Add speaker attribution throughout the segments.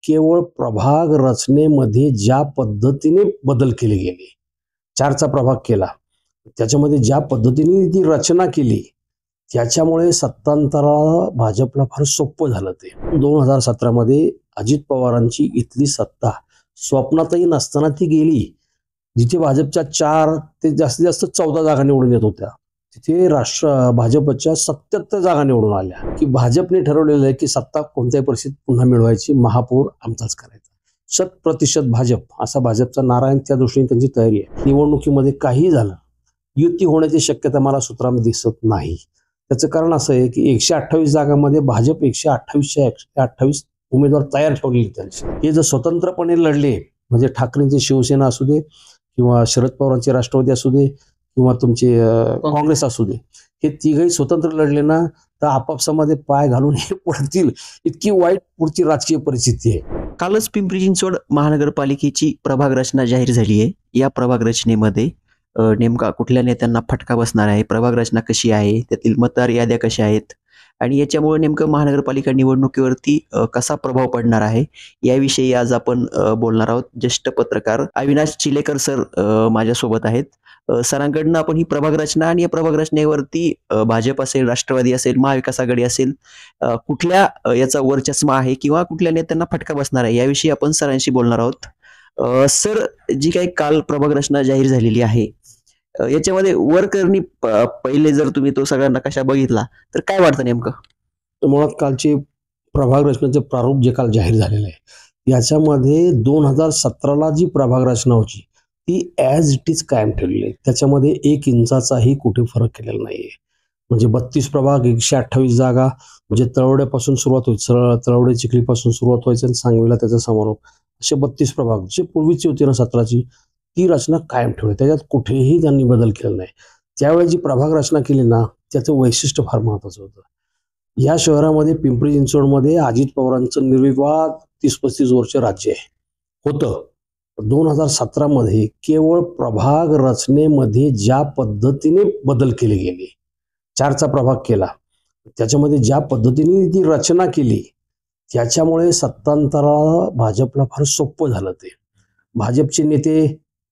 Speaker 1: केवळ प्रभाग रचनेमध्ये ज्या पद्धतीने बदल केले गेले, 4चा प्रभाग केला, त्याच्यामध्ये ज्या पद्धतीने ती रचना केली, त्याच्यामुळे सत्तांतराला भाजपला फार सोपं झालं. ते 2017मध्ये अजित पवारांची इथली सत्ता स्वप्नातही नसताना ती गेली. जिथे भाजपच्या 4 ते जास्तीत जास्त 14 जागा निवडून येत होत्या, तिथे भाजपच्या 77 जागा निवडून आल्या. की भाजपने ठरवलेलं आहे की सत्ता कोणत्याही परिस्थितीत पुन्हा मिळवायची, महापौर आमचाच करायचा, 100% भाजप असा भाजपचा नारा आहे. त्या दृष्टीने त्यांची तयारी आहे. निवडणुकीमध्ये काही झालं, युती होण्याची शक्यता मला सूत्रांमध्ये दिसत नाही. त्याचं कारण असं आहे की 128 जागांमध्ये भाजप 128च्या 128 उमेदवार तयार ठेवलेले त्यांचे. हे जर स्वतंत्रपणे लढले, म्हणजे ठाकरेंची शिवसेना असू दे किंवा शरद पवारांचे राष्ट्रवादी असू दे किंवा तुमचे काँग्रेस असू दे, हे तिघही स्वतंत्र लढले ना, तर आपापसामध्ये पाय घालून हे पडतील. इतकी वाईट पुढची राजकीय परिस्थिती आहे.
Speaker 2: कालच पिंपरी चिंचवड महानगरपालिकेची प्रभाग रचना जाहीर झाली आहे. या प्रभाग रचनेमध्ये नेमका कुठल्या नेत्यांना फटका बसणार आहे, प्रभाग रचना कशी आहे, त्यातील मतदार याद्या कशा आहेत आणि याच्यामुळे नेमकं महानगरपालिका निवडणुकीवरती कसा प्रभाव पडणार आहे, याविषयी आज आपण बोलणार आहोत. ज्येष्ठ पत्रकार अविनाश चिलेकर सर माझ्यासोबत आहेत. सरांकडनं आपण ही प्रभाग रचना आणि या प्रभाग रचनेवरती भाजप असेल, राष्ट्रवादी असेल, महाविकास आघाडी असेल, कुठल्या याचा वरचष्मा आहे किंवा कुठल्या नेत्यांना फटका बसणार आहे, याविषयी आपण सरांशी बोलणार आहोत. सर, जी काही काल प्रभाग रचना जाहीर झालेली आहे, याच्यामध्ये वरकरणी पहिले जर तुम्ही तो सगळा नकाशा बघितला तर काय वाटतं नेमकं?
Speaker 1: मुळात कालचे प्रभाग रचनेचे प्रारूप जे काल जाहीर झालेलं आहे, याच्यामध्ये 2017ला जी प्रभाग रचना होती ती ॲज इट इज कायम ठेवलेली आहे. त्याच्यामध्ये 1 इंचाचाही कुठे फरक केलेला नाही आहे. म्हणजे 32 प्रभाग, 128 जागा, म्हणजे तळवड्यापासून सुरुवात होईल, तळवडे चिखलीपासून सुरुवात व्हायची आणि सांगवीला त्याचा समारोप, असे 32 प्रभाग जे पूर्वीची होती ना 17ची, ती रचना कायम ठेवली. त्याच्यात कुठेही त्यांनी बदल केला नाही. त्यावेळी जी प्रभाग रचना केली ना, त्याचं वैशिष्ट्य फार महत्त्वाचं होतं. या शहरामध्ये पिंपरी चिंचवडमध्ये अजित पवारांचं निर्विवाद 30-35 वर्ष राज्य होतं. 2017मध्ये केवळ प्रभाग रचनेमध्ये ज्या पद्धतीने बदल केले गेले, 4चा प्रभाग केला, त्याच्यामध्ये ज्या पद्धतीने ती रचना केली, त्याच्यामुळे सत्तांतराला भाजपला फार सोपं झालं. ते भाजपचे नेते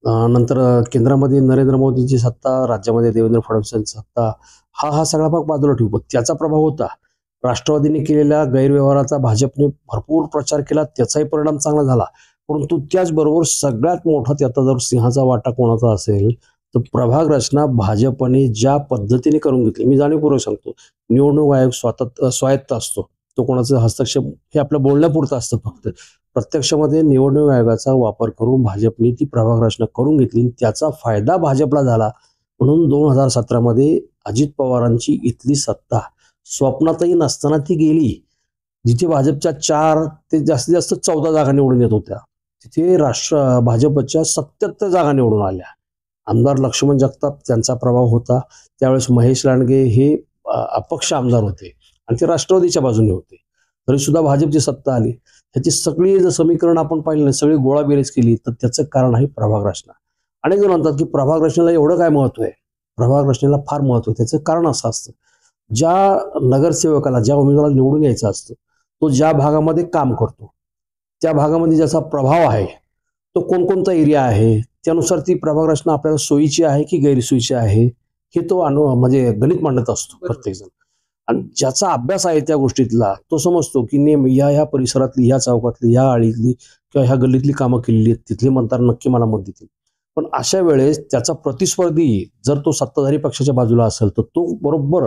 Speaker 1: नंतर केंद्रामध्ये नरेंद्र मोदींची सत्ता, राज्यामध्ये देवेंद्र फडणवीसांची सत्ता, हा सगळा भाग बाजूला ठेवू, त्याचा प्रभाव होता. राष्ट्रवादीने केलेल्या गैरव्यवहाराचा भाजपने भरपूर प्रचार केला, त्याचाही परिणाम चांगला झाला. परंतु त्याचबरोबर सगळ्यात मोठा त्याचा जर सिंहाचा वाटा कोणाचा असेल तर प्रभाग रचना भाजपने ज्या पद्धतीने करून घेतली. मी जाणीवपूर्वक सांगतो, निवडणूक आयोग स्वायत्त असतो, तो कोणाचा हस्तक्षेप हे आपल्या बोलण्यापुरतं असतं. फक्त प्रत्यक्षामध्ये निवडणूक आयोगाचा वापर करून भाजपने ती प्रभाग रचना करून घेतली, त्याचा फायदा भाजपला झाला. म्हणून 2017मध्ये अजित पवारांची इथली सत्ता स्वप्नातही नसताना ती गेली. जिथे भाजपच्या 4 ते जास्तीत जास्त 14 जागा निवडून येत होत्या, तिथे भाजपच्या 77 जागा निवडून आल्या. आमदार लक्ष्मण जगताप त्यांचा प्रभाव होता. त्यावेळेस महेश लांडगे हे अपक्ष आमदार होते आणि ते राष्ट्रवादीच्या बाजूने होते. तरी सुद्धा भाजपची सत्ता आली. ह्याची सगळी जर समीकरण आपण पाहिलं, सगळी गोळाबेरीज केली, तर त्याचं कारण आहे प्रभाग रचना. अनेक जण म्हणतात की प्रभाग रचनेला एवढं काय महत्व आहे. प्रभाग रचनेला फार महत्व आहे. त्याचं कारण असं असतं, ज्या नगरसेवकाला, ज्या उमेदवाराला निवडून यायचं असतं, तो ज्या भागामध्ये काम करतो, त्या भागामध्ये ज्याचा प्रभाव आहे, तो कोणकोणता एरिया आहे, त्यानुसार ती प्रभाग रचना आपल्याला सोयीची आहे की गैरसोयीची आहे, हे तो म्हणजे गणित मांडत असतो प्रत्येकजण. आणि ज्याचा अभ्यास आहे त्या गोष्टीतला, तो समजतो की ह्या परिसरातली, ह्या चौकातली, ह्या आळीतली किंवा ह्या गल्लीतली कामं केलेली आहेत, तिथले मतदार नक्की मला मत देतील. पण अशा वेळेस त्याचा प्रतिस्पर्धी जर तो सत्ताधारी पक्षाच्या बाजूला असेल, तर तो बरोबर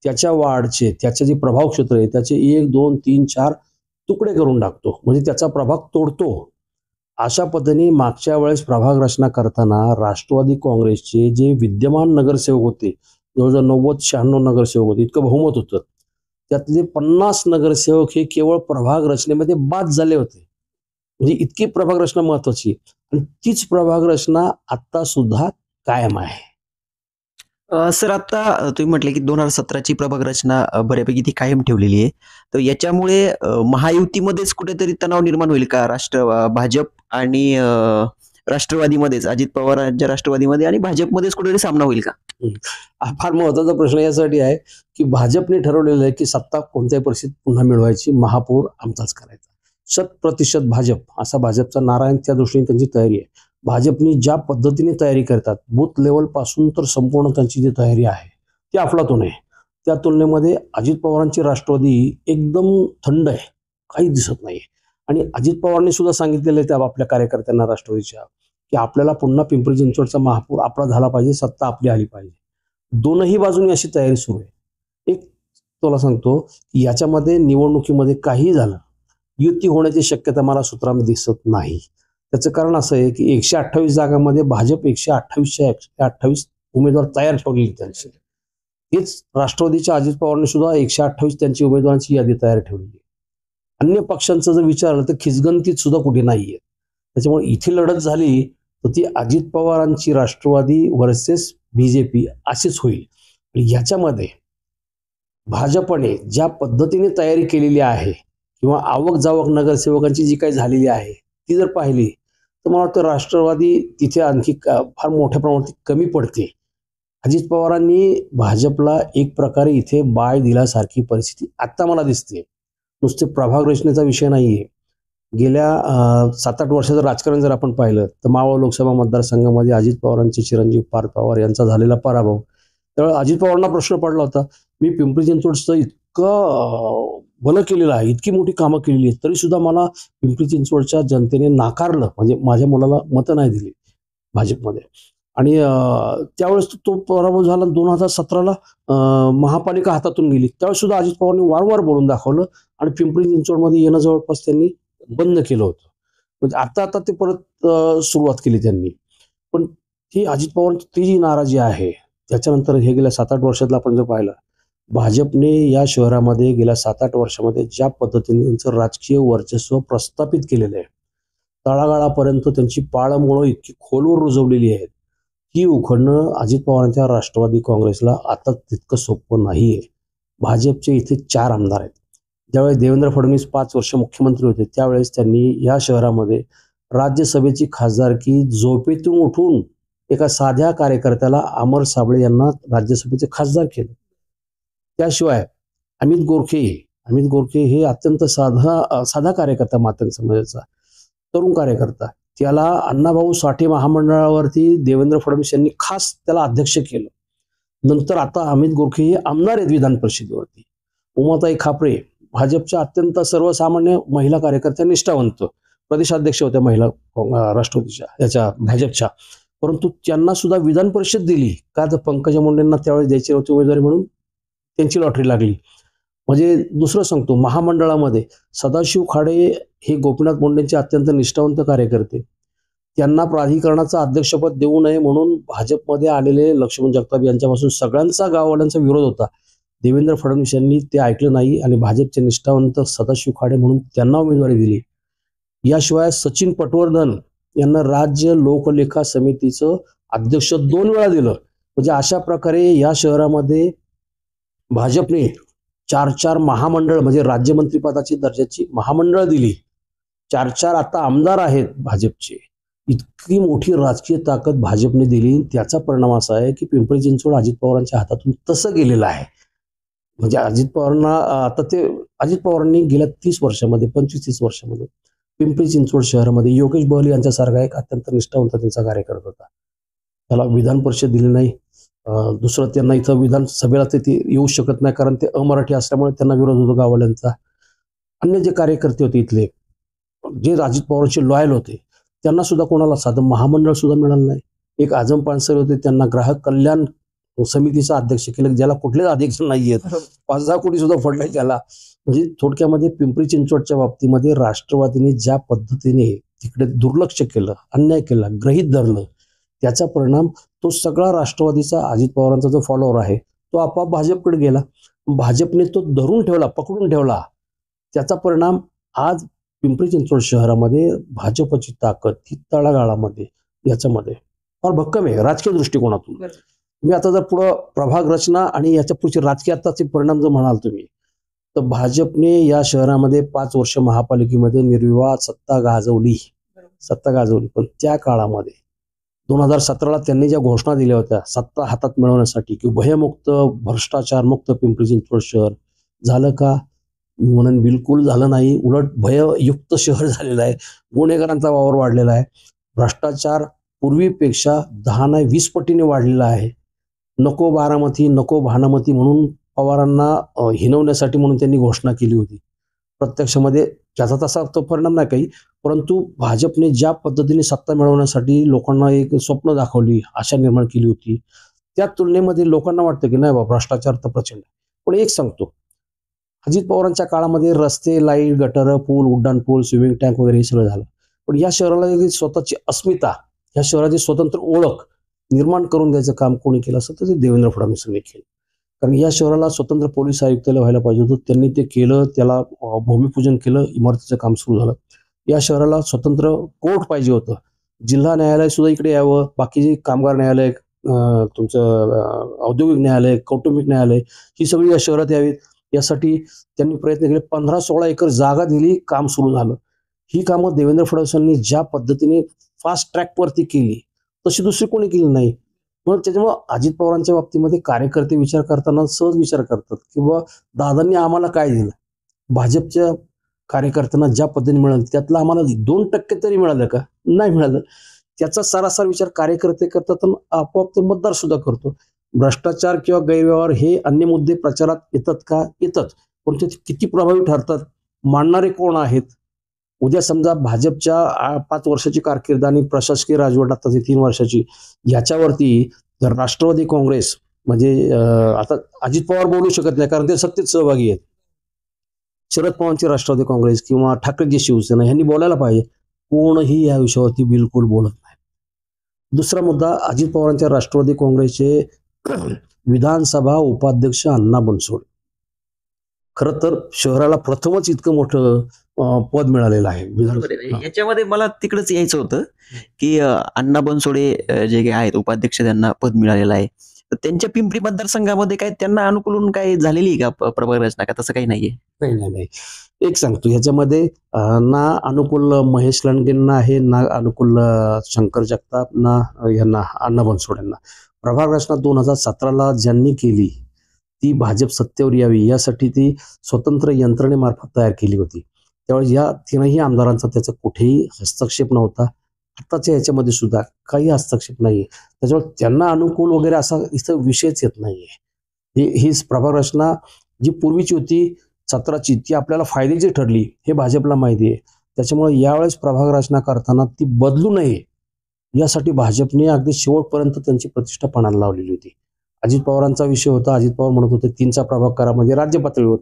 Speaker 1: त्याच्या वार्डचे, त्याचे जे प्रभाव क्षेत्र आहे, त्याचे 1, 2, 3, 4 तुकडे करून टाकतो, म्हणजे त्याचा प्रभाग तोडतो. अशा पद्धतीने मागच्या वेळेस प्रभाग रचना करताना राष्ट्रवादी काँग्रेसचे जे विद्यमान नगरसेवक होते, जवळजवळ 90-96 नगरसेवक होते, इतकं बहुमत होतं. त्यातले 50 नगरसेवक हे केवळ प्रभाग रचनेमध्ये बाद झाले होते. म्हणजे इतकी प्रभाग रचना महत्वाची, आणि तीच प्रभाग रचना आता सुद्धा कायम आहे.
Speaker 2: सर, आता तुम्ही म्हटले की 2017ची प्रभाग रचना बऱ्यापैकी ती कायम ठेवलेली आहे. तर याच्यामुळे महायुतीमध्येच कुठेतरी तणाव निर्माण होईल का? भाजप आणि राष्ट्रवादीमध्येच, अजित पवारांच्या राष्ट्रवादीमध्ये आणि भाजपमध्येच कुठेतरी सामना होईल का?
Speaker 1: हा फार महत्वाचा प्रश्न यासाठी आहे की भाजपने ठरवलेलं आहे की सत्ता कोणत्याही परिस्थितीत पुन्हा मिळवायची, महापौर आमचाच करायचा, 100% भाजप असा भाजपचा नारा आहे. त्या दृष्टीने त्यांची तयारी आहे. भाजपनी ज्या पद्धतीने तयारी करतात बूथ लेवल पासून तर संपूर्ण त्यांची जी तयारी आहे ती अफलातून आहे. त्या तुलनेमध्ये अजित पवारांची राष्ट्रवादी एकदम थंड आहे, काही दिसत नाही. आणि अजित पवारांनी सुद्धा सांगितलेलं आहे त्या आपल्या कार्यकर्त्यांना राष्ट्रवादीच्या की आपल्याला पुन्हा पिंपरी चिंचवडचा महापौर आपला झाला पाहिजे, सत्ता आपली आली पाहिजे. दोनही बाजूनी अशी तयारी सुरू आहे. एक तुला सांगतो की याच्यामध्ये निवडणुकीमध्ये काही झालं युती होण्याची शक्यता मला सूत्रांमध्ये दिसत नाही. त्याचं कारण असं आहे की 128 जागांमध्ये भाजप 128च्या 128 उमेदवार तयार ठेवलेले त्यांचे. हेच राष्ट्रवादीच्या अजित पवारांनी सुद्धा 128 त्यांची उमेदवारांची यादी तयार ठेवलेली. अन्य पक्षांचं जर विचारलं तर खिचगंतीत सुद्धा कुठे नाहीये. त्याच्यामुळे इथे लढत झाली तर ती अजित पवारांची राष्ट्रवादी वर्सेस बीजेपी अशीच होईल. आणि याच्यामध्ये भाजपने ज्या पद्धतीने तयारी केलेली आहे किंवा आवक जावक नगरसेवकांची जी काही झालेली आहे ती जर पाहिली तर मला वाटतं राष्ट्रवादी तिथे आणखी फार मोठ्या प्रमाणात कमी पडते. अजित पवारांनी भाजपला एक प्रकारे इथे बाय दिल्यासारखी परिस्थिती आता मला दिसते. नुसते प्रभाग रचनेचा विषय नाहीये. गेल्या 7-8 वर्षाचं राजकारण जर आपण पाहिलं तर मावळ लोकसभा मतदारसंघामध्ये अजित पवारांचे चिरंजीव पार्थ पवार यांचा झालेला पराभव. त्यावेळेस अजित पवारांना प्रश्न पडला होता, मी पिंपरी चिंचवडचं इतकं भलं केलेलं आहे, इतकी मोठी कामं केलेली आहेत, तरी सुद्धा मला पिंपरी चिंचवडच्या जनतेने नाकारलं, म्हणजे माझ्या मुलाला मतं नाही दिली भाजपमध्ये. आणि त्यावेळेस तो पराभव झाला. 2017ला महापालिका हातातून गेली. त्यावेळेस सुद्धा अजित पवारांनी वारंवार बोलून दाखवलं आणि पिंपरी चिंचवडमध्ये येणं जवळपास त्यांनी बंद केलं होतं. म्हणजे आता ते परत सुरुवात केली त्यांनी. पण ही अजित पवारांची जी नाराजी आहे त्याच्यानंतर हे गेल्या 7-8 वर्षातलं आपण जर पाहिलं, भाजपने या शहरामध्ये गेल्या 7-8 वर्षामध्ये ज्या पद्धतीने त्यांचं राजकीय वर्चस्व प्रस्थापित केलेलं आहे, तळागाळापर्यंत त्यांची पाळंमुळं इतकी खोलवर रुजवलेली आहेत, ही उखडणं अजित पवारांच्या राष्ट्रवादी काँग्रेसला आता तितकं सोपं नाहीये. भाजपचे इथे 4 आमदार आहेत. ज्यावेळेस देवेंद्र फडणवीस 5 वर्ष मुख्यमंत्री होते त्यावेळेस त्यांनी या शहरामध्ये राज्यसभेची खासदारकी झोपेतून उठून एका साध्या कार्यकर्त्याला अमर साबळे यांना राज्यसभेचे खासदार केलं. त्याशिवाय अमित गोरखे हे अत्यंत साधा कार्यकर्ता, मातंग समाजाचा तरुण कार्यकर्ता, त्याला अण्णाभाऊ साठे महामंडळावरती देवेंद्र फडणवीस यांनी खास त्याला अध्यक्ष केलं. नंतर आता अमित गोरखे हे आमदार आहेत विधान परिषदेवरती. उमाताई खापरे भाजपच्या अत्यंत सर्वसामान्य महिला कार्यकर्त्या, निष्ठावंत प्रदेशाध्यक्ष होत्या महिला राष्ट्रवादीच्या याच्या भाजपच्या, परंतु त्यांना सुद्धा विधान परिषद दिली का तर पंकजा मुंडेंना त्यावेळेस द्यायची होती उमेदवारी म्हणून त्यांची लॉटरी लागली. म्हणजे दुसरं सांगतो, महामंडळामध्ये सदाशिव खाडे हे गोपीनाथ मुंडेंचे अत्यंत निष्ठावंत कार्यकर्ते, त्यांना प्राधिकरणाचं अध्यक्षपद देऊ नये म्हणून भाजपमध्ये आलेले लक्ष्मण जगताप यांच्यापासून सगळ्यांचा गाववाल्यांचा विरोध होता. देवेंद्र फडणवीस यांनी ते ऐकलं नाही आणि भाजपचे निष्ठावंत सदाशिव खाडे म्हणून त्यांना उमेदवारी दिली. याशिवाय सचिन पटवर्धन यांना राज्य लोकलेखा समितीचं अध्यक्ष 2 वेळा दिलं. म्हणजे अशा प्रकारे या शहरामध्ये भाजपने 4 महामंडळ, म्हणजे राज्यमंत्रीपदाची दर्जाची महामंडळ दिली. 4 आता आमदार आहेत भाजपचे. इतकी मोठी राजकीय ताकद भाजपने दिली. त्याचा परिणाम असा आहे की पिंपरी चिंचवड अजित पवारांच्या हातातून तसं गेलेलं आहे. म्हणजे अजित पवारांनी गेल्या 30 वर्षामध्ये 25-30 वर्षामध्ये पिंपरी चिंचवड शहरामध्ये योगेश बहल यांच्यासारखा एक अत्यंत निष्ठावंत त्यांचा कार्यकर्ता होता, त्याला विधान परिषद दिली नाही. दुसरं, त्यांना इथं विधानसभेला ते येऊ शकत नाही कारण ते अमराठी असल्यामुळे त्यांना विरोध होतो गाववाल्यांचा. अन्य जे कार्यकर्ते होते इथले, जे अजित पवारांचे लॉयल होते, त्यांना सुद्धा कोणाला साधं महामंडळ सुद्धा मिळालं नाही. एक आझम पानसरे होते, त्यांना ग्राहक कल्याण समितीचा अध्यक्ष केलं, ज्याला कुठलेच अध्यक्ष नाहीयेत. 5-10 कोटी सुद्धा फडले त्याला. म्हणजे थोडक्यामध्ये पिंपरी चिंचवडच्या बाबतीमध्ये राष्ट्रवादीने ज्या पद्धतीने तिकडे दुर्लक्ष केलं, अन्याय केला, गृहीत धरलं, त्याचा परिणाम तो सगळा राष्ट्रवादीचा अजित पवारांचा जो फॉलोअर आहे तो आपोआप भाजपकडे गेला. भाजपने तो धरून ठेवला, पकडून ठेवला. त्याचा परिणाम आज पिंपरी चिंचवड शहरामध्ये भाजपची ताकद ही तळागाळामध्ये याच्यामध्ये फार भक्कम आहे राजकीय दृष्टिकोनातून. तुम्ही आता जर पुढं प्रभाग रचना आणि याच्या पुढचे राजकीय आताचे परिणाम जर म्हणाल तुम्ही, तर भाजपने या शहरामध्ये 5 वर्ष महापालिकेमध्ये निर्विवाद सत्ता गाजवली. पण त्या काळामध्ये 2017ला त्यांनी ज्या घोषणा दिल्या होत्या सत्ता हातात मिळवण्यासाठी की भयमुक्त, भ्रष्टाचार मुक्त पिंपरी चिंचवड शहर, झालं का? मी म्हणेन बिलकुल झालं नाही. उलट भययुक्त शहर झालेलं आहे. गुन्हेगारांचा वावर वाढलेला आहे. भ्रष्टाचार पूर्वीपेक्षा 10 नाही 20 पटीने वाढलेला आहे. नको बारामती, नको भानामती म्हणून पवारांना हिणवण्यासाठी म्हणून त्यांनी घोषणा केली होती. प्रत्यक्षामध्ये त्याचा तसा तो परिणाम नाही काही, परंतु भाजपने ज्या पद्धतीने सत्ता मिळवण्यासाठी लोकांना एक स्वप्न दाखवली, आशा निर्माण केली होती, त्या तुलनेमध्ये लोकांना वाटतं की नाही बाबा भ्रष्टाचार तर प्रचंड आहे. पण एक सांगतो, अजित पवारांच्या काळामध्ये रस्ते, लाईट, गटर, पूल, उड्डाणपूल, स्विमिंग टँक वगैरे हे सगळं झालं. पण या शहराला एक स्वतःची अस्मिता, या शहराची स्वतंत्र ओळख निर्माण करून द्यायचं काम कोणी केलं असतं तर ते देवेंद्र फडणवीसांनी केलं. कारण या शहराला स्वतंत्र पोलीस आयुक्तालय व्हायला पाहिजे होतं. त्यांनी ते केलं, त्याला भूमिपूजन केलं, इमारतीचं काम सुरू झालं. या शहराला स्वतंत्र कोर्ट पाहिजे होतं. जिल्हा न्यायालय सुद्धा इकडे यावं, बाकीचे कामगार न्यायालय, औद्योगिक न्यायालय, कौटुंबिक न्यायालय ही सगळी या शहरात यावीत. यासाठी त्यांनी प्रयत्न केले. 15-16 एकर जागा दिली, काम सुरू झालं. ही कामं देवेंद्र फडणवीसांनी ज्या पद्धतीने फास्ट ट्रॅकवरती केली तशी दुसरी कोणी केली नाही. मग त्याच्यामुळं अजित पवारांच्या बाबतीमध्ये कार्यकर्ते विचार करताना सहज विचार करतात की बाबा दादांनी आम्हाला काय दिलं. भाजपच्या कार्यकर्त्यांना ज्या पद्धतीने मिळालं त्यातलं आम्हाला 2% तरी मिळालं का? नाही मिळालं. त्याचा सरासर विचार कार्यकर्ते करतात आणि आपोआप तो मतदार सुद्धा करतो. भ्रष्टाचार किंवा गैरव्यवहार हे अन्य मुद्दे प्रचारात येतात का? येतात. पण ते किती प्रभावी ठरतात, मांडणारे कोण आहेत? उद्या समजा भाजपच्या 5 वर्षाची कारकीर्द आणि प्रशासकीय राजवट आताची 3 वर्षाची, याच्यावरती जर राष्ट्रवादी काँग्रेस म्हणजे आता अजित पवार बोलू शकत नाही कारण ते सत्तेत सहभागी आहेत. शरद पवारांची राष्ट्रवादी काँग्रेस किंवा ठाकरेंची शिवसेना यांनी बोलायला पाहिजे. कोणही या विषयावरती बिलकुल बोलत नाही. दुसरा मुद्दा, अजित पवारांच्या राष्ट्रवादी काँग्रेसचे विधानसभा उपाध्यक्ष अण्णा बनसोडे. खरं तर शहराला प्रथमच इतकं मोठं पद मिळालेलं आहे.
Speaker 2: याच्यामध्ये मला तिकडेच यायचं होतं की अण्णा बनसोडे जे काही आहेत उपाध्यक्ष, त्यांना पद मिळालेलं आहे. तर त्यांच्या पिंपरी मतदारसंघामध्ये काय त्यांना अनुकूलन काय झालेली आहे का प्रभाग रचना, का तसं काही नाहीये?
Speaker 1: नाही. एक सांगतो, ह्याच्यामध्ये ना अनुकूल महेश लांडगेंना आहे, ना अनुकूल शंकर जगताप, ना यांना अण्णा बनसोडेंना. प्रभाग रचना 2017ला ज्यांनी केली ती भाजप सत्तेवर यावी यासाठी ती स्वतंत्र यंत्रणेमार्फत तयार केली होती. त्यावेळेस या 3ही आमदारांचा त्याचा कुठेही हस्तक्षेप नव्हता. आताच्या याच्यामध्ये सुद्धा काही हस्तक्षेप नाहीये. त्याच्यामुळे त्यांना अनुकूल वगैरे असा इथं विषयच येत नाहीये. ही प्रभाग रचना जी पूर्वीची होती 17ची, ती आपल्याला फायद्याची ठरली हे भाजपला माहिती आहे. त्याच्यामुळे यावेळेस प्रभाग रचना करताना ती बदलू नये यासाठी भाजपने अगदी शेवटपर्यंत त्यांची प्रतिष्ठा पणाला लावलेली होती. अजित पवारांचा विषय होता. अजित पवार म्हणत होते 3चा प्रभाग करा म्हणजे राज्य पातळीवर,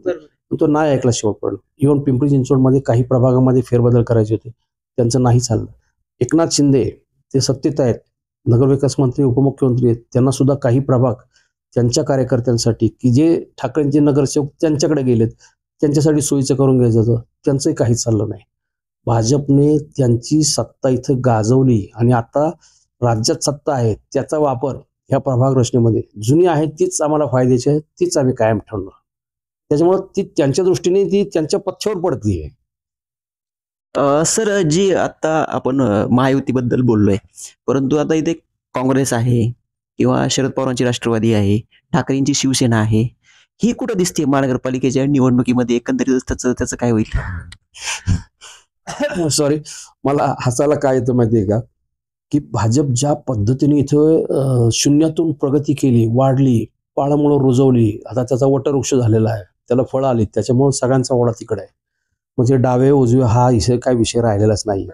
Speaker 1: पण तो नाही ऐकला शेवटपर्यंत. इव्हन पिंपरी चिंचवडमध्ये काही प्रभागामध्ये फेरबदल करायचे होते, त्यांचं नाही चाललं. एकनाथ शिंदे ते सत्तेत आहेत, नगरविकास मंत्री, उपमुख्यमंत्री आहेत, त्यांना सुद्धा काही प्रभाग त्यांच्या कार्यकर्त्यांसाठी की जे ठाकरेंचे नगरसेवक त्यांच्याकडे गेलेत त्यांच्यासाठी सोयीचं करून घ्यायचं होतं, त्यांचंही काही चाललं नाही. भाजपने त्यांची सत्ता इथं गाजवली आणि आता राज्यात सत्ता आहे त्याचा वापर ह्या प्रभाग रचनेमध्ये जुनी आहे तीच आम्हाला फायद्याची आहे, तीच आम्ही कायम ठेवणार. त्याच्यामुळे ती त्यांच्या दृष्टीने ती त्यांच्या पथ्यावर पडतीये.
Speaker 2: सर, जी आता आपण महायुतीबद्दल बोललोय, परंतु आता इथे काँग्रेस आहे किंवा शरद पवारांची राष्ट्रवादी आहे, ठाकरेंची शिवसेना आहे, ही कुठं दिसते महानगरपालिकेच्या निवडणुकीमध्ये? एकंदरीत त्याचं काय होईल?
Speaker 1: सॉरी, मला हसायला काय येतं माहितीये का, की भाजप ज्या पद्धतीने इथं शून्यातून प्रगती केली, वाढली, पाळंमुळं रुजवली, आता त्याचा वटवृक्ष झालेला आहे, त्याला फळं आली, त्याच्यामुळे सगळ्यांचा ओढा तिकडे आहे. म्हणजे डावे उजवे हा इथे काय विषय राहिलेलाच नाही.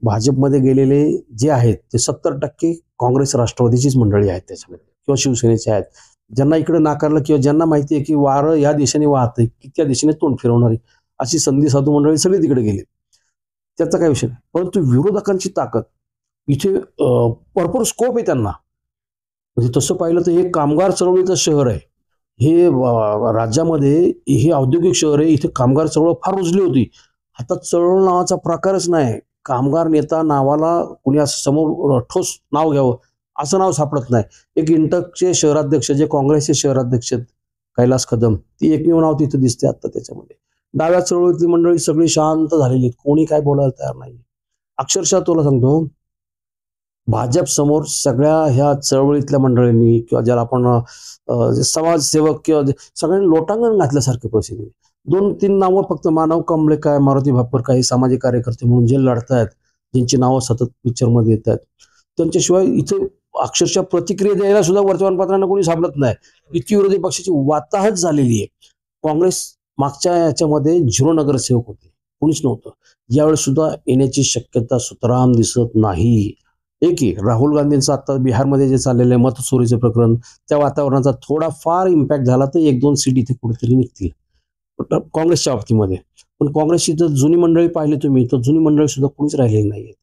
Speaker 1: भाजपमध्ये गेलेले जे आहेत ते 70% काँग्रेस राष्ट्रवादीचीच मंडळी आहेत त्याच्यामध्ये, किंवा शिवसेनेचे आहेत. ज्यांना इकडे नाकारलं किंवा ज्यांना माहिती आहे की वारं या दिशेने वाहतंय की त्या दिशेने तोंड फिरवणारी अशी संधी साधू मंडळी सगळी तिकडे गेली, त्याचा काय विषय नाही. परंतु विरोधकांची ताकद इथे भरपूर स्कोप आहे त्यांना. म्हणजे तसं पाहिलं तर हे कामगार चळवळीचं शहर आहे. हे राज्यामध्ये हे औद्योगिक शहर आहे. इथे कामगार चळवळ फार रुजली होती. आता चळवळ नावाचा प्रकारच नाही. कामगार नेता नावाला कुणी असं समोर ठोस नाव घ्यावं असं नाव सापडत नाही. एक इंटकचे शहराध्यक्ष जे काँग्रेसचे शहराध्यक्ष कैलास कदम, ती एकमेव नाव तिथे दिसते आता त्याच्यामध्ये. डाव्या चळवळीतली मंडळी सगळी शांत झालेली आहेत, कोणी काय बोलायला तयार नाही. अक्षरशः तुला सांगतो, भाजप समोर सगळ्या ह्या चळवळीतल्या मंडळींनी किंवा ज्याला आपण समाजसेवक किंवा सगळ्यांनी लोटांगण घातल्यासारखी परिस्थिती. 2-3 नावं फक्त मानव कांबळे काय, मारुती भापकर काय, हे सामाजिक कार्यकर्ते म्हणून जे लढतायत, ज्यांची नावं सतत पिक्चरमध्ये येत आहेत, त्यांच्याशिवाय इथे अक्षरशः प्रतिक्रिया द्यायला सुद्धा वर्तमानपत्रांना कोणी सापडत नाही. इतकी विरोधी पक्षाची वाताहत झालेली आहे. काँग्रेस मागच्या याच्यामध्ये 0 नगरसेवक होते, कोणीच नव्हतं. यावेळेस सुद्धा येण्याची शक्यता सुतराम दिसत नाही. एकही राहुल गांधींचं आता बिहारमध्ये जे चाललेलं आहे मतचोरीचं प्रकरण, त्या वातावरणाचा थोडाफार इम्पॅक्ट झाला तर 1-2 सीट इथे कुठेतरी निघतील काँग्रेसच्या बाबतीमध्ये. पण काँग्रेसची जर जुनी मंडळी पाहिली तुम्ही, तर जुनी मंडळी सुद्धा कोणीच राहिलेली नाहीये.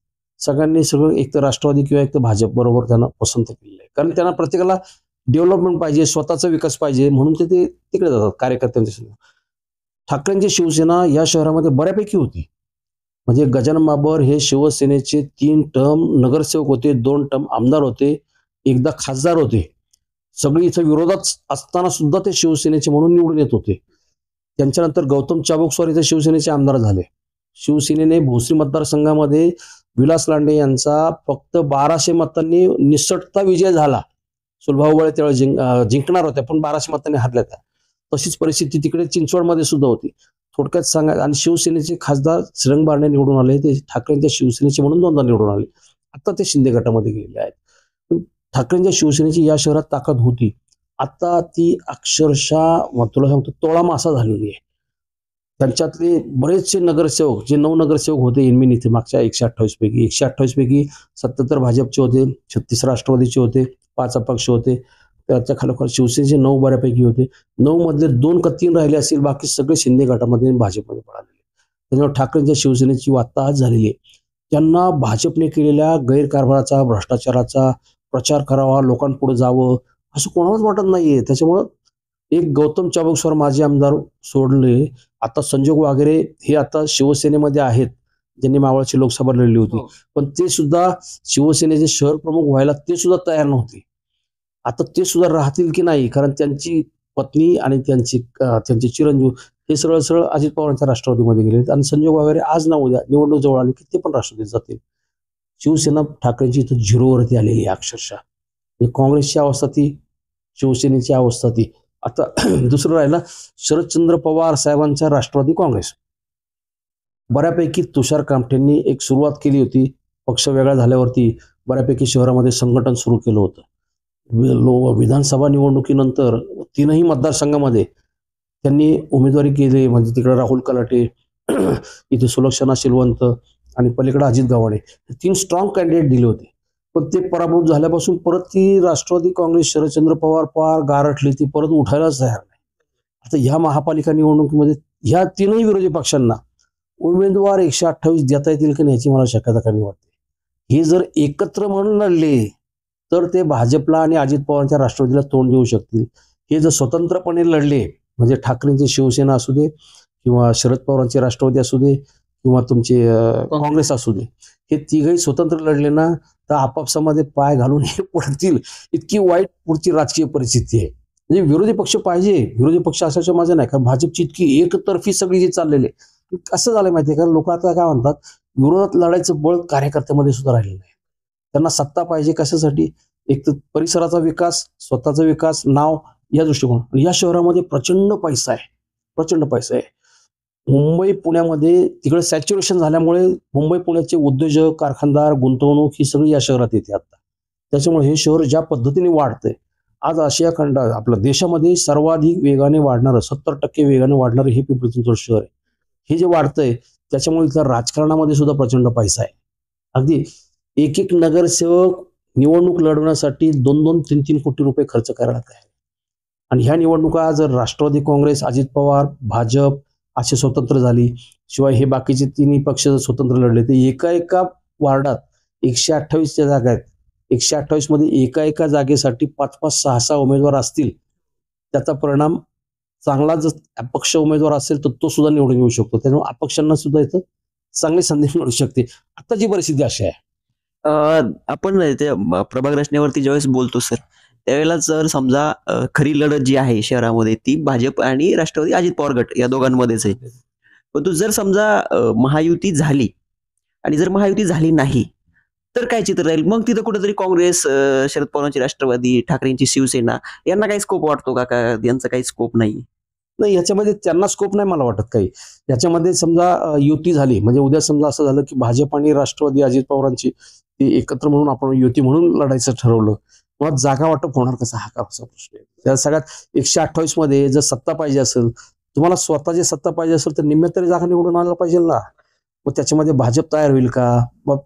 Speaker 1: सगळ्यांनी सगळं एक तर राष्ट्रवादी किंवा एक तर भाजप बरोबर त्यांना पसंत केलेलं आहे. कारण त्यांना प्रत्येकाला डेव्हलपमेंट पाहिजे, स्वतःचा विकास पाहिजे, म्हणून ते तिकडे जातात कार्यकर्त्यांच्या संग. ठाकरेंची शिवसेना या शहरामध्ये बऱ्यापैकी होती. म्हणजे गजानन बाबर हे शिवसेनेचे 3 टर्म नगरसेवक होते, 2 टर्म आमदार होते, एकदा खासदार होते. सगळी इथं विरोधात असताना सुद्धा ते शिवसेनेचे म्हणून निवडून येत होते. त्यांच्यानंतर गौतम चाबुकस्वार इथे शिवसेनेचे आमदार झाले. शिवसेनेने भोसरी मतदारसंघामध्ये विलास लांडे यांचा फक्त 1200 मतांनी निसटता विजय झाला. सुलभाऊ बळे त्यावेळेस जिंकणार होत्या, पण 1200 मतांनी हरल्या त्या. तशीच परिस्थिती तिकडे चिंचवडमध्ये सुद्धा होती. थोडक्यात सांगा, आणि शिवसेनेचे खासदार श्रीरंग बारणे निवडून आले, ते ठाकरेंच्या शिवसेनेचे म्हणून 2दा निवडून आले. आता ते शिंदे गटामध्ये गेलेले आहेत. पण ठाकरेंच्या शिवसेनेची या शहरात ताकद होती. आता ती अक्षरशः तुला सांगतो तोळा मासा झालेली आहे. त्यांच्यातले बरेचसे नगरसेवक, जे 9 नगरसेवक होते इनमिन इथे मागच्या 128 पैकी 77 भाजपचे होते, 36 राष्ट्रवादीचे होते, 5 अपक्ष होते. त्याच्या खालोखाल शिवसेनेचे 9 बऱ्यापैकी होते. 9 मधले 2 का 3 राहिले असतील, बाकी सगळे शिंदे गटामध्ये आणि भाजपमध्ये पळालेले. त्याच्यामुळे ठाकरेंच्या शिवसेनेची वाताहत झालेली आहे. त्यांना भाजपने केलेल्या गैरकारभाराचा, भ्रष्टाचाराचा प्रचार करावा, लोकांपुढे जावं असं कोणालाच वाटत नाहीये. त्याच्यामुळं एक गौतम चाबुकस्वार माजी आमदार सोडले, आता संजोग वगैरे हे आता शिवसेनेमध्ये आहेत, ज्यांनी मावळची लोकसभा लढली होती. पण ते सुद्धा शिवसेनेचे शहर प्रमुख व्हायला ते सुद्धा तयार नव्हते. आता ते सुद्धा राहतील की नाही, कारण त्यांची पत्नी आणि त्यांचे चिरंजीव हे सरळ सरळ अजित पवारांच्या राष्ट्रवादीमध्ये गेले, आणि संजोग वगैरे आज ना उद्या निवडणूक जवळ आली की ते पण राष्ट्रवादीत जातील. शिवसेना ठाकरेंची इथं 0वरती आलेली आहे अक्षरशः. काँग्रेसची अवस्था ती, शिवसेनेची अवस्था ती. आता दुसरं राहिला शरदचंद्र पवार साहेबांचा राष्ट्रवादी काँग्रेस. बऱ्यापैकी तुषार कामठेंनी एक सुरुवात केली होती. पक्ष वेगळा झाल्यावरती बऱ्यापैकी शहरामध्ये संघटन सुरू केलं होतं. विधानसभा निवडणुकीनंतर 3ही मतदारसंघामध्ये त्यांनी उमेदवारी केली. म्हणजे तिकडे राहुल कलाटे, इथे सुलक्षणा शिलवंत आणि पलीकडे अजित गव्हाणे, 3 स्ट्रॉंग कॅन्डिडेट दिले होते. पण ते पराभूत झाल्यापासून परत ती राष्ट्रवादी काँग्रेस शरदचंद्र पवार पार गारठली, ती परत उठायलाच तयार नाही. आता ह्या महापालिका निवडणुकीमध्ये ह्या 3ही विरोधी पक्षांना उमेदवार 128 देता येतील की नाही याची मला शक्यता कमी वाटते. हे जर एकत्र म्हणून लढले तर ते भाजपला आणि अजित पवारांच्या राष्ट्रवादीला तोंड देऊ शकतील. हे जर स्वतंत्रपणे लढले, म्हणजे ठाकरेंची शिवसेना असू दे किंवा शरद पवारांची राष्ट्रवादी असू दे किंवा तुमचे काँग्रेस असू दे, हे तिघही स्वतंत्र लढले ना तर आपापसामध्ये पाय घालून हे पडतील. इतकी वाईट पुढची राजकीय परिस्थिती आहे. म्हणजे विरोधी पक्ष पाहिजे, विरोधी पक्ष असायचं माझं नाही, कारण भाजपची इतकी एकतर्फी सगळी जी चाललेली आहे. कसं झालं माहितीये का, लोक आता काय म्हणतात, विरोधात लढायचं बळ कार्यकर्त्यामध्ये सुद्धा राहिलेलं नाही. त्यांना सत्ता पाहिजे कशासाठी, एक तर परिसराचा विकास, स्वतःचा विकास, नाव, या दृष्टिकोन. आणि या शहरामध्ये प्रचंड पैसा आहे, प्रचंड पैसा आहे. मुंबई पुण्यामध्ये तिकडे सॅच्युरेशन झाल्यामुळे मुंबई पुण्याचे उद्योजक, कारखानदार, गुंतवणूक ही सगळी या शहरात येते आता. त्याच्यामुळे हे शहर ज्या पद्धतीने वाढतंय, आज आशिया खंडात आपल्या देशामध्ये सर्वाधिक वेगाने वाढणारं, 70% वेगाने वाढणारं हे पिंपरी चिंचवड शहर आहे. हे जे वाढतंय त्याच्यामुळे इथल्या राजकारणामध्ये सुद्धा प्रचंड पैसा आहे. अगदी एक नगरसेवक निवडणूक लढवण्यासाठी 2-2, 3-3 कोटी रुपये खर्च करायला तयार. आणि ह्या निवडणुका जर राष्ट्रवादी काँग्रेस, अजित पवार, भाजप असे स्वतंत्र झाली, शिवाय हे बाकीचे 3ही पक्ष जर स्वतंत्र लढले, तर एका वार्डात 128 जागा आहेत. 128 मध्ये एका जागेसाठी 5-5, 6-6 उमेदवार असतील. त्याचा परिणाम चांगला जर अपक्ष उमेदवार असेल तर तो सुद्धा निवडून येऊ शकतो. त्यामुळे अपक्षांना सुद्धा इथं चांगली संधी मिळू शकते. आताची परिस्थिती अशी आहे.
Speaker 2: आपण ते प्रभाग रचनेवरती ज्यावेळेस बोलतो सर, त्यावेळेला जर समजा खरी लढत जी आहे शहरामध्ये ती भाजप आणि राष्ट्रवादी अजित पवार गट या दोघांमध्येच आहे. परंतु जर समजा महायुती झाली आणि जर महायुती झाली नाही तर काय चित्र राहील? मग तिथं कुठेतरी काँग्रेस, शरद पवारांची राष्ट्रवादी, ठाकरेंची शिवसेना यांना काही स्कोप वाटतो का? यांचा काही स्कोप नाही?
Speaker 1: नाही, याच्यामध्ये त्यांना स्कोप नाही मला वाटत काही. याच्यामध्ये समजा युती झाली म्हणजे उद्या समजा असं झालं की भाजप आणि राष्ट्रवादी अजित पवारांची ती एकत्र म्हणून आपण युती म्हणून लढायचं ठरवलं, मग जागा वाटप होणार कसं, हा कसा प्रश्न आहे. त्या सगळ्यात 128 मध्ये जर सत्ता पाहिजे असेल, तुम्हाला स्वतःची सत्ता पाहिजे असेल तर निम्म्या तरी जागा निवडून आणायला पाहिजे ना. मग त्याच्यामध्ये भाजप तयार होईल का? मग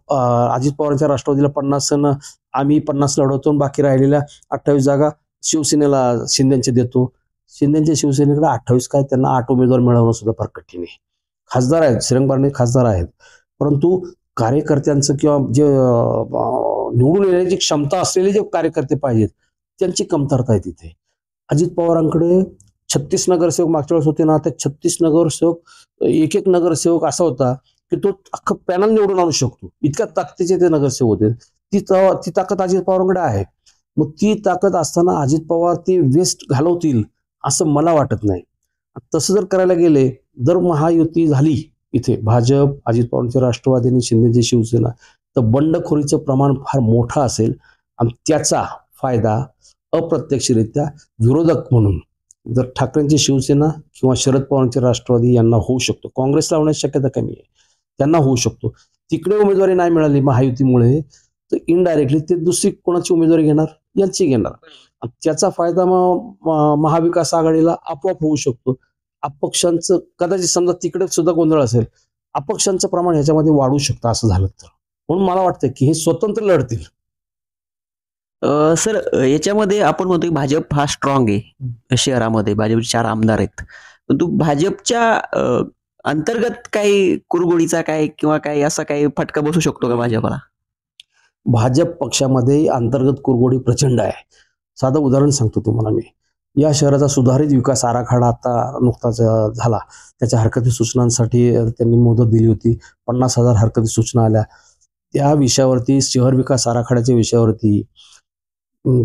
Speaker 1: अजित पवारांच्या राष्ट्रवादीला 50 आणि आम्ही 50 लढवतो आणि बाकी राहिलेल्या 28 जागा शिवसेनेला शिंदेचे देतो. शिंदेच्या शिवसेनेकडे 28 काय, त्यांना 8 उमेदवार मिळवणं सुद्धा फार कठीण आहे. खासदार आहेत, श्रीरंग बारणे खासदार आहेत, परंतु कार्यकर्त्यांचं किंवा जे निवडून येण्याची क्षमता असलेले जे कार्यकर्ते पाहिजेत त्यांची कमतरता आहे तिथे. अजित पवारांकडे 36 नगरसेवक मागच्या वेळेस होते ना, त्या 36 नगरसेवक एक एक नगरसेवक असा होता की तो अख्खं पॅनल निवडून आणू शकतो, इतक्या ताकदीचे ते नगरसेवक होते. ती ताकद अजित पवारांकडे आहे. मग ती ताकद असताना अजित पवार ती वेस्ट घालवतील असं मला वाटत नाही. तसं जर करायला गेले, जर महायुती झाली इथे भाजप, अजित पवारांचे राष्ट्रवादी आणि शिंदेची शिवसेना, तर बंडखोरीचं प्रमाण फार मोठं असेल आणि त्याचा फायदा अप्रत्यक्षरित्या विरोधक म्हणून जर ठाकरेंची शिवसेना किंवा शरद पवारांचे राष्ट्रवादी यांना होऊ शकतो. काँग्रेसला होण्याची शक्यता कमी आहे, त्यांना होऊ शकतो. तिकडे उमेदवारी नाही मिळाली महायुतीमुळे तर इनडायरेक्टली ते दुसरी कोणाची उमेदवारी घेणार, यांची घेणार. त्याचा फायदा मग महाविकास आघाडीला आपोआप होऊ शकतो. अपक्षांचं कदाचित समजा तिकडे सुद्धा गोंधळ असेल, अपक्षांचं प्रमाण ह्याच्यामध्ये वाढू शकतं असं झालं तर. म्हणून मला वाटतं की हे स्वतंत्र लढतील.
Speaker 2: सर, याच्यामध्ये आपण म्हणतो की भाजप हा स्ट्रॉंग आहे शहरामध्ये, भाजपचे 4 आमदार आहेत, परंतु भाजपच्या अंतर्गत काही कुरघोडीचा काय किंवा काही असा काही फटका बसू शकतो का भाजपला?
Speaker 1: भाजप पक्षामध्ये अंतर्गत कुरघोडी प्रचंड आहे. साधं उदाहरण सांगतो तुम्हाला मी. या शहराचा सुधारित विकास आराखडा आता नुकताच झाला. त्याच्या हरकती सूचनांसाठी त्यांनी मुदत दिली होती. 50,000 हरकती सूचना आल्या. त्या विषयावरती, शहर विकास आराखड्याच्या विषयावरती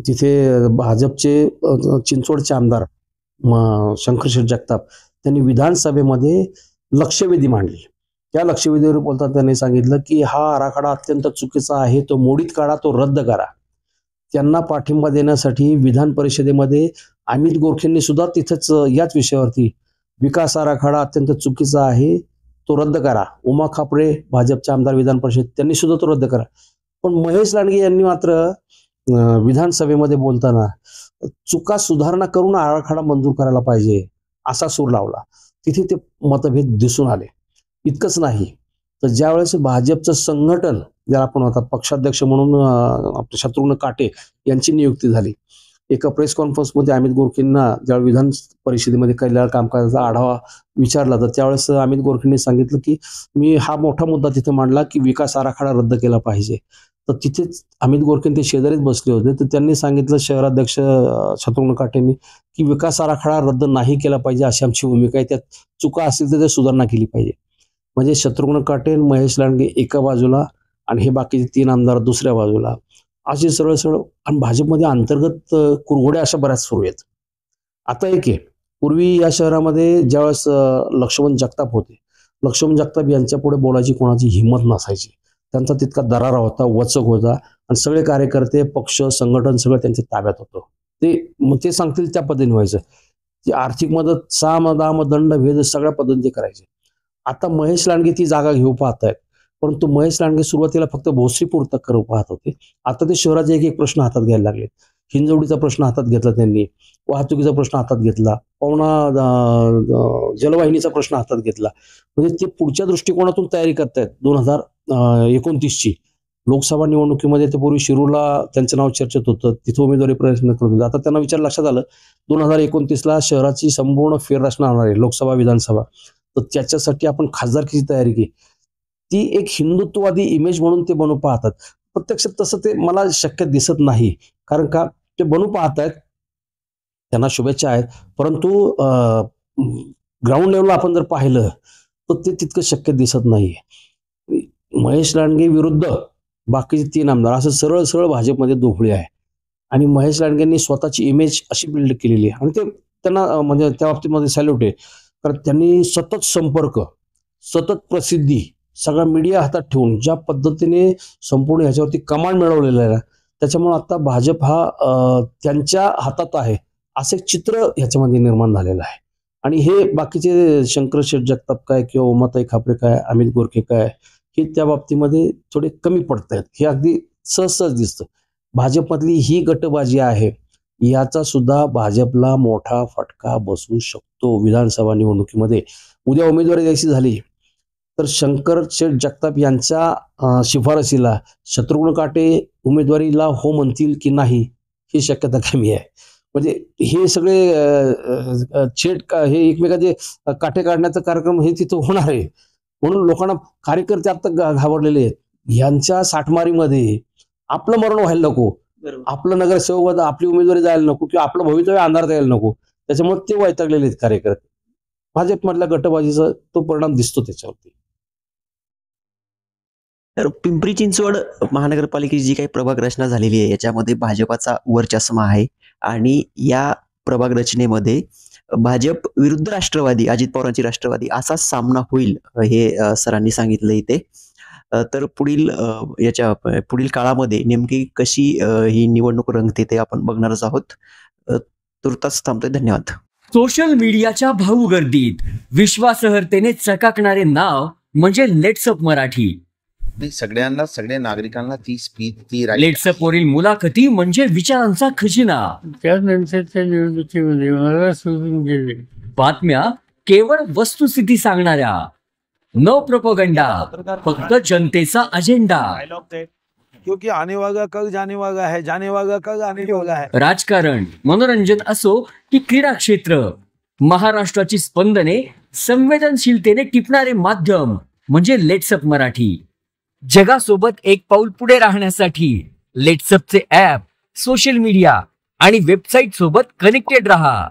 Speaker 1: तिथे भाजपचे चिंचवडचे आमदार शंकरशेठ जगताप त्यांनी विधानसभेमध्ये लक्षवेधी मांडली. त्या लक्षवेधीवर बोलताना त्यांनी सांगितलं की हा आराखडा अत्यंत चुकीचा आहे, तो मोडीत काढा, तो रद्द करा. त्यांना पाठिंबा देण्यासाठी विधान परिषदेमध्ये अमित गोरखेंनी सुद्धा तिथेच याच विषयावरती विकास आराखडा अत्यंत चुकीचा आहे, तो रद्द करा. उमा खापरे भाजपचे आमदार विधान परिषद त्यांनी सुद्धा तो रद्द करा. पण महेश लांडगे यांनी मात्र विधानसभेमध्ये बोलताना चुका सुधारणा करून आराखडा मंजूर करायला पाहिजे असा सूर लावला. तिथे ते मतभेद दिसून आले. इतकंच नाही तर ज्यावेळेस भाजपचं संघटन, ज्याला आपण आता पक्षाध्यक्ष म्हणून आपले शत्रुघ्न काटे यांची नियुक्ती झाली, एका प्रेस कॉन्फरन्समध्ये अमित गोरखेंना ज्यावेळी विधान परिषदेमध्ये केलेल्या कामकाजाचा आढावा विचारला तर त्यावेळेस अमित गोरखेंनी सांगितलं की मी हा मोठा मुद्दा तिथे मांडला की विकास आराखडा रद्द केला पाहिजे. तर तिथेच अमित गोरखे ते शेजारीच बसले होते, तर त्यांनी सांगितलं शहराध्यक्ष शत्रुघ्न काटेंनी की विकास आराखडा रद्द नाही केला पाहिजे अशी आमची भूमिका आहे, त्यात चुका असतील तर ते सुधारणा केली पाहिजे. म्हणजे शत्रुघ्न काटे, महेश लांडगे एका बाजूला आणि हे बाकीचे 3 आमदार दुसऱ्या बाजूला, अशी सरळ सरळ. आणि भाजपमध्ये अंतर्गत कुरघोड्या अशा बऱ्याच सुरू आहेत. आता एक आहे, पूर्वी या शहरामध्ये ज्यावेळेस लक्ष्मण जगताप होते, लक्ष्मण जगताप यांच्या पुढे बोलायची कोणाची हिंमत नसायची. त्यांचा तितका दरारा होता, वचक होता आणि सगळे कार्यकर्ते, पक्ष, संघटन सगळं त्यांच्या ताब्यात होतं. ते सांगतील त्या पद्धतीने व्हायचं. ती आर्थिक मदत, साम, दाम, दंड, भेद सगळ्या पद्धतीने करायचे. आता महेश लांडगे ती जागा घेऊ पाहतायत, परंतु महेश लांडगे सुरुवातीला फक्त भोसरी पुरता करू पाहत होते. आता ते शहराचे एक एक प्रश्न हातात घ्यायला लागले. हिंजवडीचा प्रश्न हातात घेतला त्यांनी, वाहतुकीचा प्रश्न हातात घेतला, जलवाहिनीचा प्रश्न हातात घेतला. म्हणजे ते पुढच्या दृष्टिकोनातून तयारी करतायत. 2029ची लोकसभा निवडणुकीमध्ये ते पूर्वी शिरूरला त्यांचं नाव चर्चेत होतं, तिथे उमेदवारी प्रयत्न करत होते. आता त्यांना विचार लक्षात आलं 2029ला शहराची संपूर्ण फेररचना होणार आहे, लोकसभा विधानसभा. तर त्याच्यासाठी आपण खासदारकीची तयारी केली. ती एक हिंदुत्ववादी इमेज म्हणून ते बनू पाहतात. प्रत्यक्षात तसं ते मला शक्य दिसत नाही. कारण का, ते बनू पाहतायत, त्यांना शुभेच्छा आहेत, परंतु ग्राउंड लेवलला आपण जर पाहिलं तर ते तितकं शक्य दिसत नाही. महेश लांडगे विरुद्ध बाकीचे 3 आमदार असं सरळ सरळ भाजपमध्ये दोफळी आहे. आणि महेश लांडगेंनी स्वतःची इमेज अशी बिल्ड केलेली आहे आणि ते त्यांना म्हणजे त्या बाबतीमध्ये सॅल्यूट आहे. कारण त्यांनी सतत संपर्क, सतत प्रसिद्धी, सगळा मीडिया हातात ठेवून ज्या पद्धतीने संपूर्ण ह्याच्यावरती कमांड मिळवलेला आहे, त्याच्यामुळे आता भाजप हा त्यांच्या हातात आहे असं एक चित्र ह्याच्यामध्ये निर्माण झालेलं आहे. आणि हे बाकीचे शंकर शेठ जगताप काय किंवा उमाताई खापरे काय, अमित गोरखे काय, हे त्या बाबतीमध्ये थोडे कमी पडत आहेत. हे अगदी सहज दिसतं. भाजपमधली ही गटबाजी आहे, याचा सुद्धा भाजपला मोठा फटका बसू शकतो विधानसभा निवडणुकीमध्ये. उद्या उमेदवारी द्यायची झाली तर शंकर शेठ जगताप यांच्या शिफारसीला शत्रुघ्न काटे उमेदवारीला हो म्हणतील की नाही, ही शक्यता कमी आहे. म्हणजे हे सगळे हे एकमेकाचे काटे काढण्याचा कार्यक्रम हे तिथं होणार आहे. म्हणून लोकांना कार्यकर्ते आता घाबरलेले आहेत. यांच्या साठमारीमध्ये आपलं मरण व्हायला नको, आपलं नगरसेवक आपली उमेदवारी जायला नको किंवा आपलं भवितव्य अंधारात यायला नको. त्याच्यामुळे ते वैतागलेले आहेत कार्यकर्ते. भाजपमधल्या गटबाजीचा तो परिणाम दिसतो त्याच्यावरती.
Speaker 2: तर पिंपरी चिंचवड महानगरपालिकेची जी काही प्रभाग रचना झालेली आहे याच्यामध्ये भाजपाचा वरचष्मा आहे आणि या प्रभाग रचनेमध्ये भाजप विरुद्ध राष्ट्रवादी, अजित पवारांची राष्ट्रवादी असा सामना होईल हे सरांनी सांगितलं इथे. तर पुढील काळामध्ये नेमकी कशी ही निवडणूक रंगते ते आपण बघणारच आहोत. तुर्तास थांबतोय. धन्यवाद.
Speaker 3: सोशल मीडियाच्या भाऊ गर्दीत विश्वासार्हतेने चकाकणारे नाव म्हणजे लेट्सअप मराठी.
Speaker 4: सगळ्यांना, सगळ्या नागरिकांना ती स्पीच, ती
Speaker 3: लेट्सअप वरील मुलाखती म्हणजे विचारांचा खजिना.
Speaker 5: त्यानंतरच्या निवडणुकीमध्ये मला सोडून गेले.
Speaker 3: बातम्या केवळ वस्तुस्थिती सांगणाऱ्या, न प्रोपोगंडा, फक्त जनतेचा अजेंडा.
Speaker 6: क्योंकि आने वाला कल जाने वाला है, जाने वाला कल आने वाला है.
Speaker 3: राजकारण, मनोरंजन असो की क्रीडा क्षेत्र, महाराष्ट्राची स्पंदने संवेदनशीलतेने टिपणारे माध्यम म्हणजे लेट्सअप मराठी. जगासोबत एक पाऊल पुढे राहण्यासाठी लेट्सअपचे ॲप, सोशल मीडिया आणि वेबसाईट सोबत कनेक्टेड रहा.